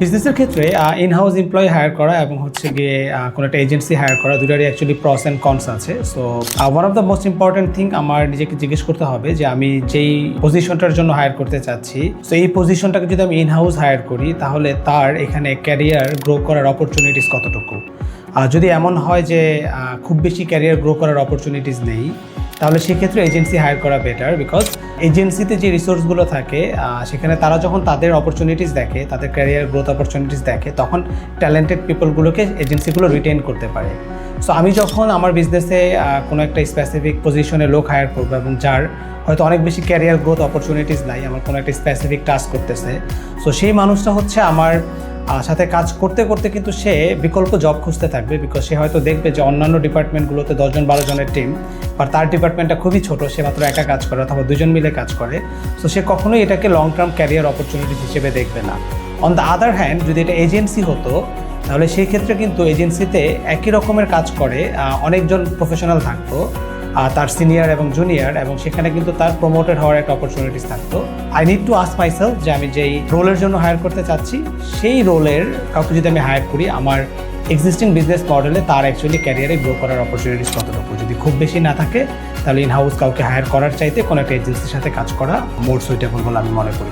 বিজনেসের ক্ষেত্রে in house employee higher করা এবং হচ্ছে গিয়ে কোনো একটা এজেন্সি হায়ার করা দুটারই অ্যাকচুয়ালি প্রস অ্যান্ড কনস আছে। So one of the most important thing আমার নিজেকে জিজ্ঞেস করতে হবে যে আমি যেই পজিশনটার জন্য হায়ার করতে চাচ্ছি, সো এই পজিশনটাকে যদি আমি ইন-হাউস হায়ার করি তাহলে তার এখানে ক্যারিয়ার গ্রো করার অপরচুনিটিস কতটুকু। যদি এমন হয় যে খুব বেশি ক্যারিয়ার গ্রো করার অপরচুনিটিস নেই, তাহলে সেক্ষেত্রে এজেন্সি হায়ার করা বেটার। বিকজ এজেন্সিতে যে রিসোর্সগুলো থাকে সেখানে তারা যখন তাদের অপরচুনিটিস দেখে, তাদের ক্যারিয়ার গ্রোথ অপরচুনিটিস দেখে, তখন ট্যালেন্টেড পিপলগুলোকে এজেন্সিগুলো রিটেন করতে পারে। সো আমি যখন আমার বিজনেসে কোনো একটা স্পেসিফিক পজিশনে লোক হায়ার করবো এবং যার হয়তো অনেক বেশি ক্যারিয়ার গ্রোথ অপরচুনিটিস নাই, আমার কোনো একটা স্পেসিফিক টাস্ক করতেছে, সো সেই মানুষটা হচ্ছে আমার সাথে কাজ করতে করতে কিন্তু সে বিকল্প জব খুঁজতে থাকবে। বিকজ সে হয়তো দেখবে যে অন্যান্য ডিপার্টমেন্টগুলোতে 10-12 জনের টিম, বা তার ডিপার্টমেন্টটা খুবই ছোট, সে মাত্র একা কাজ করে অথবা দুজন মিলে কাজ করে। সো সে কখনোই এটাকে লং টার্ম ক্যারিয়ার অপরচুনিটিস হিসেবে দেখবে না। অন দ্য আদার হ্যান্ড, যদি এটা এজেন্সি হতো তাহলে সেই ক্ষেত্রে কিন্তু এজেন্সিতে একই রকমের কাজ করে অনেকজন প্রফেশনাল থাকতো, তার সিনিয়র এবং জুনিয়র, এবং সেখানে কিন্তু তার প্রমোটেড হওয়ার একটা অপরচুনিটিস থাকতো। I need to ask myself যে আমি যেই রোলের জন্য হায়ার করতে চাচ্ছি সেই রোলের কাউকে যদি আমি হায়ার করি, আমার এক্সিস্টিং বিজনেস মডেলে তার অ্যাকচুয়ালি ক্যারিয়ারে গ্রো করার অপরচুনিটিস কতটুকু। যদি খুব বেশি না থাকে তাহলে ইন হাউস কাউকে হায়ার করার চাইতে কোনো একটা এজেন্সির সাথে কাজ করা মোর সুইটেবল বলে আমি মনে করি।